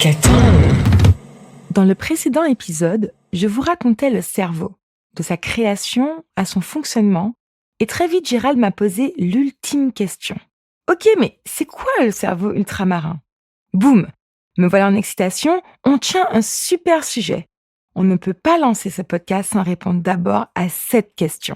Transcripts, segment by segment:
Hackathon. Dans le précédent épisode, je vous racontais le cerveau, de sa création à son fonctionnement, et très vite Gérald m'a posé l'ultime question. Ok, mais c'est quoi le cerveau ultramarin? Boum! Me voilà en excitation, on tient un super sujet. On ne peut pas lancer ce podcast sans répondre d'abord à cette question.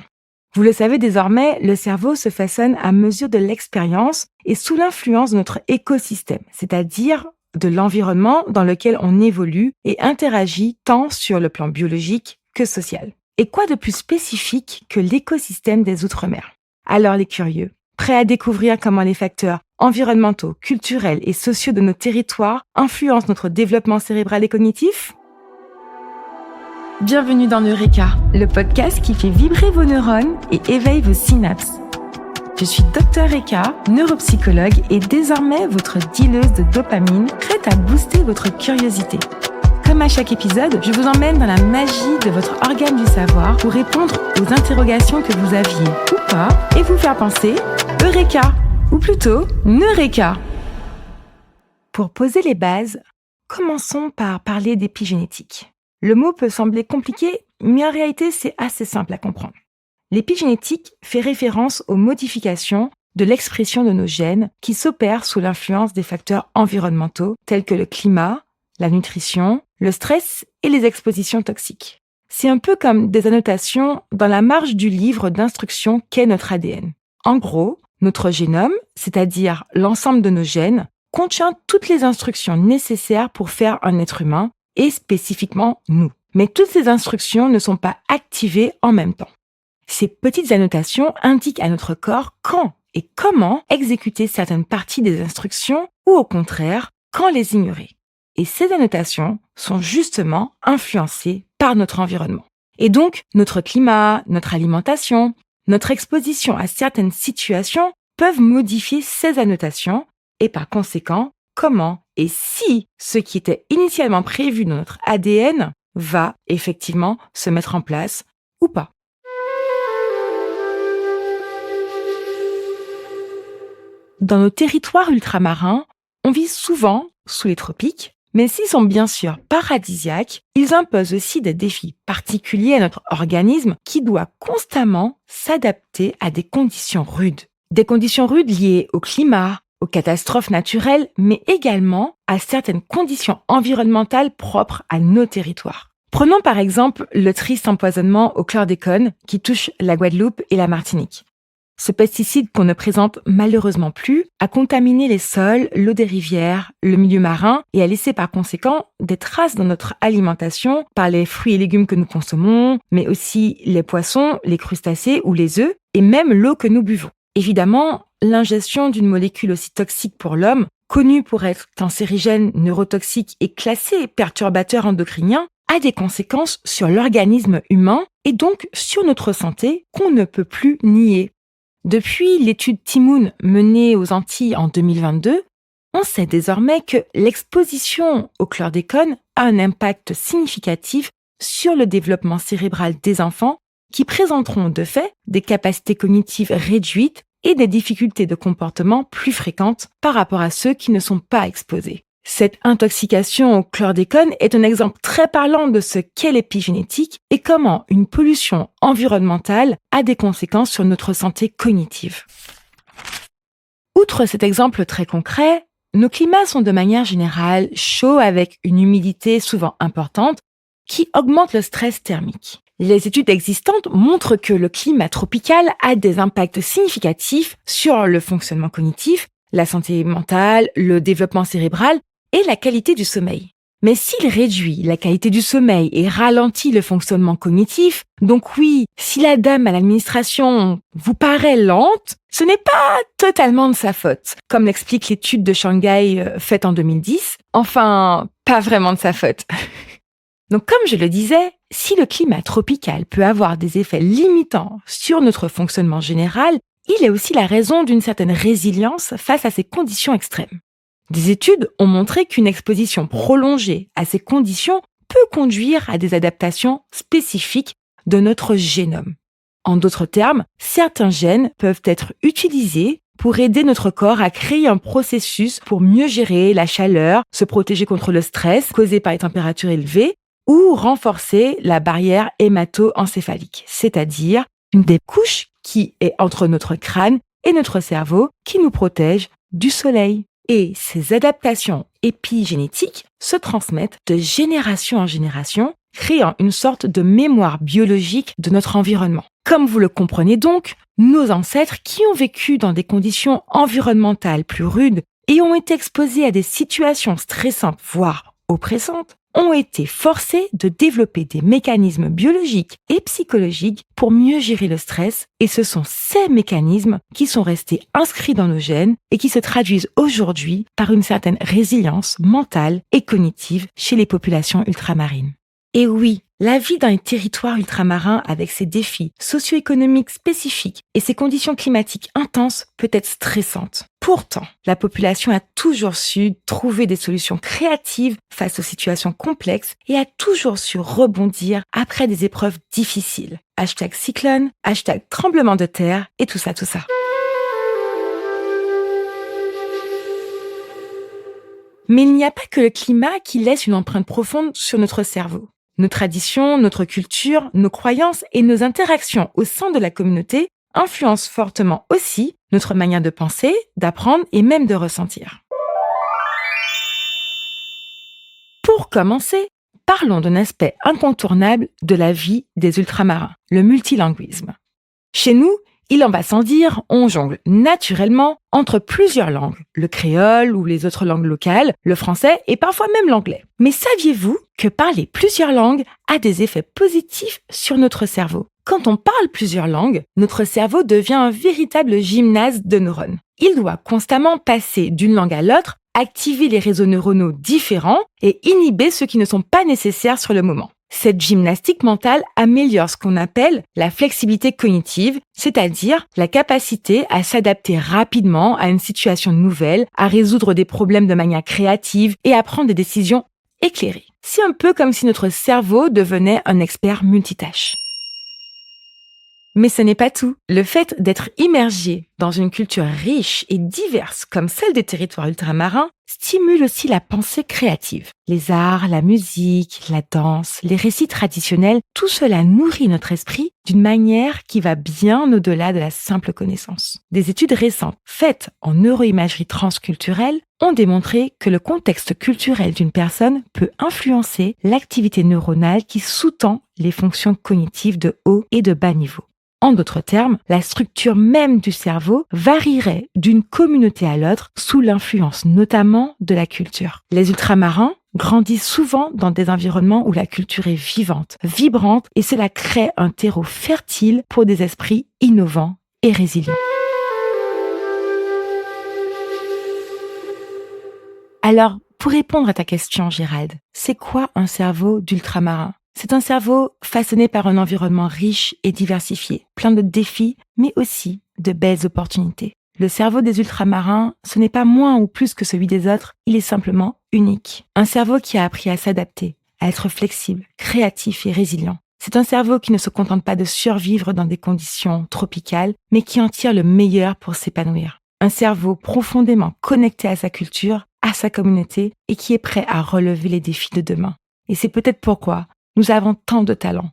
Vous le savez désormais, le cerveau se façonne à mesure de l'expérience et sous l'influence de notre écosystème, c'est-à-dire de l'environnement dans lequel on évolue et interagit tant sur le plan biologique que social. Et quoi de plus spécifique que l'écosystème des Outre-mer? Alors les curieux, prêts à découvrir comment les facteurs environnementaux, culturels et sociaux de nos territoires influencent notre développement cérébral et cognitif? Bienvenue dans Eureka, le podcast qui fait vibrer vos neurones et éveille vos synapses. Je suis Dr Eka, neuropsychologue et désormais votre dealeuse de dopamine, prête à booster votre curiosité. Comme à chaque épisode, je vous emmène dans la magie de votre organe du savoir pour répondre aux interrogations que vous aviez ou pas et vous faire penser Eureka, ou plutôt Neureka. Pour poser les bases, commençons par parler d'épigénétique. Le mot peut sembler compliqué, mais en réalité, c'est assez simple à comprendre. L'épigénétique fait référence aux modifications de l'expression de nos gènes qui s'opèrent sous l'influence des facteurs environnementaux tels que le climat, la nutrition, le stress et les expositions toxiques. C'est un peu comme des annotations dans la marge du livre d'instructions qu'est notre ADN. En gros, notre génome, c'est-à-dire l'ensemble de nos gènes, contient toutes les instructions nécessaires pour faire un être humain et spécifiquement nous. Mais toutes ces instructions ne sont pas activées en même temps. Ces petites annotations indiquent à notre corps quand et comment exécuter certaines parties des instructions ou au contraire, quand les ignorer. Et ces annotations sont justement influencées par notre environnement. Et donc, notre climat, notre alimentation, notre exposition à certaines situations peuvent modifier ces annotations et par conséquent, comment et si ce qui était initialement prévu dans notre ADN va effectivement se mettre en place ou pas. Dans nos territoires ultramarins, on vit souvent sous les tropiques, mais s'ils sont bien sûr paradisiaques, ils imposent aussi des défis particuliers à notre organisme qui doit constamment s'adapter à des conditions rudes. Des conditions rudes liées au climat, aux catastrophes naturelles, mais également à certaines conditions environnementales propres à nos territoires. Prenons par exemple le triste empoisonnement au chlordécone qui touche la Guadeloupe et la Martinique. Ce pesticide qu'on ne présente malheureusement plus a contaminé les sols, l'eau des rivières, le milieu marin et a laissé par conséquent des traces dans notre alimentation par les fruits et légumes que nous consommons, mais aussi les poissons, les crustacés ou les œufs et même l'eau que nous buvons. Évidemment, l'ingestion d'une molécule aussi toxique pour l'homme, connue pour être cancérigène, neurotoxique et classée perturbateur endocrinien, a des conséquences sur l'organisme humain et donc sur notre santé qu'on ne peut plus nier. Depuis l'étude Timoun menée aux Antilles en 2022, on sait désormais que l'exposition au chlordécone a un impact significatif sur le développement cérébral des enfants qui présenteront de fait des capacités cognitives réduites et des difficultés de comportement plus fréquentes par rapport à ceux qui ne sont pas exposés. Cette intoxication au chlordécone est un exemple très parlant de ce qu'est l'épigénétique et comment une pollution environnementale a des conséquences sur notre santé cognitive. Outre cet exemple très concret, nos climats sont de manière générale chauds avec une humidité souvent importante qui augmente le stress thermique. Les études existantes montrent que le climat tropical a des impacts significatifs sur le fonctionnement cognitif, la santé mentale, le développement cérébral et la qualité du sommeil. Mais s'il réduit la qualité du sommeil et ralentit le fonctionnement cognitif, donc oui, si la dame à l'administration vous paraît lente, ce n'est pas totalement de sa faute, comme l'explique l'étude de Shanghai faite en 2010. Enfin, pas vraiment de sa faute. Donc comme je le disais, si le climat tropical peut avoir des effets limitants sur notre fonctionnement général, il est aussi la raison d'une certaine résilience face à ces conditions extrêmes. Des études ont montré qu'une exposition prolongée à ces conditions peut conduire à des adaptations spécifiques de notre génome. En d'autres termes, certains gènes peuvent être utilisés pour aider notre corps à créer un processus pour mieux gérer la chaleur, se protéger contre le stress causé par les températures élevées ou renforcer la barrière hémato-encéphalique, c'est-à-dire une des couches qui est entre notre crâne et notre cerveau qui nous protège du soleil. Et ces adaptations épigénétiques se transmettent de génération en génération, créant une sorte de mémoire biologique de notre environnement. Comme vous le comprenez donc, nos ancêtres qui ont vécu dans des conditions environnementales plus rudes et ont été exposés à des situations stressantes, voire oppressantes, ont été forcés de développer des mécanismes biologiques et psychologiques pour mieux gérer le stress, et ce sont ces mécanismes qui sont restés inscrits dans nos gènes et qui se traduisent aujourd'hui par une certaine résilience mentale et cognitive chez les populations ultramarines. Et oui, la vie dans les territoires ultramarins avec ses défis socio-économiques spécifiques et ses conditions climatiques intenses peut être stressante. Pourtant, la population a toujours su trouver des solutions créatives face aux situations complexes et a toujours su rebondir après des épreuves difficiles. #cyclone, #tremblement de terre et tout ça. Mais il n'y a pas que le climat qui laisse une empreinte profonde sur notre cerveau. Nos traditions, notre culture, nos croyances et nos interactions au sein de la communauté influencent fortement aussi notre manière de penser, d'apprendre et même de ressentir. Pour commencer, parlons d'un aspect incontournable de la vie des ultramarins, le multilinguisme. Chez nous, il en va sans dire, on jongle naturellement entre plusieurs langues, le créole ou les autres langues locales, le français et parfois même l'anglais. Mais saviez-vous que parler plusieurs langues a des effets positifs sur notre cerveau ? Quand on parle plusieurs langues, notre cerveau devient un véritable gymnase de neurones. Il doit constamment passer d'une langue à l'autre, activer les réseaux neuronaux différents et inhiber ceux qui ne sont pas nécessaires sur le moment. Cette gymnastique mentale améliore ce qu'on appelle la flexibilité cognitive, c'est-à-dire la capacité à s'adapter rapidement à une situation nouvelle, à résoudre des problèmes de manière créative et à prendre des décisions éclairées. C'est un peu comme si notre cerveau devenait un expert multitâche. Mais ce n'est pas tout. Le fait d'être immergé dans une culture riche et diverse comme celle des territoires ultramarins stimule aussi la pensée créative. Les arts, la musique, la danse, les récits traditionnels, tout cela nourrit notre esprit d'une manière qui va bien au-delà de la simple connaissance. Des études récentes faites en neuroimagerie transculturelle ont démontré que le contexte culturel d'une personne peut influencer l'activité neuronale qui sous-tend les fonctions cognitives de haut et de bas niveau. En d'autres termes, la structure même du cerveau varierait d'une communauté à l'autre sous l'influence notamment de la culture. Les ultramarins grandissent souvent dans des environnements où la culture est vivante, vibrante et cela crée un terreau fertile pour des esprits innovants et résilients. Alors, pour répondre à ta question, Gérald, c'est quoi un cerveau d'ultramarin ? C'est un cerveau façonné par un environnement riche et diversifié, plein de défis, mais aussi de belles opportunités. Le cerveau des ultramarins, ce n'est pas moins ou plus que celui des autres, il est simplement unique. Un cerveau qui a appris à s'adapter, à être flexible, créatif et résilient. C'est un cerveau qui ne se contente pas de survivre dans des conditions tropicales, mais qui en tire le meilleur pour s'épanouir. Un cerveau profondément connecté à sa culture, à sa communauté et qui est prêt à relever les défis de demain. Et c'est peut-être pourquoi nous avons tant de talents.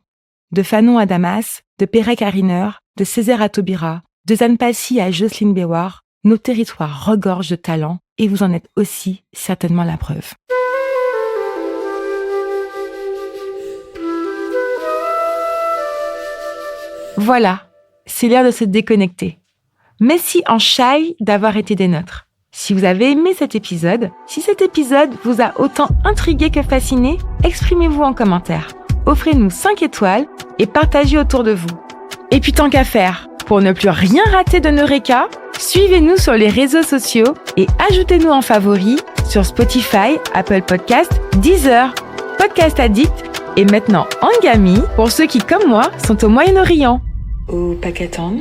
De Fanon à Damas, de Perec à Riner, de Césaire à Taubira, de Zane Palsy à Jocelyne Béouard, nos territoires regorgent de talents et vous en êtes aussi certainement la preuve. Voilà, c'est l'heure de se déconnecter. Merci en Shai d'avoir été des nôtres. Si vous avez aimé cet épisode, si cet épisode vous a autant intrigué que fasciné, exprimez-vous en commentaire. Offrez-nous 5 étoiles et partagez autour de vous. Et puis tant qu'à faire, pour ne plus rien rater de Neureka, suivez-nous sur les réseaux sociaux et ajoutez-nous en favoris sur Spotify, Apple Podcasts, Deezer, Podcast Addict et maintenant Angami pour ceux qui, comme moi, sont au Moyen-Orient. Au Pakistan.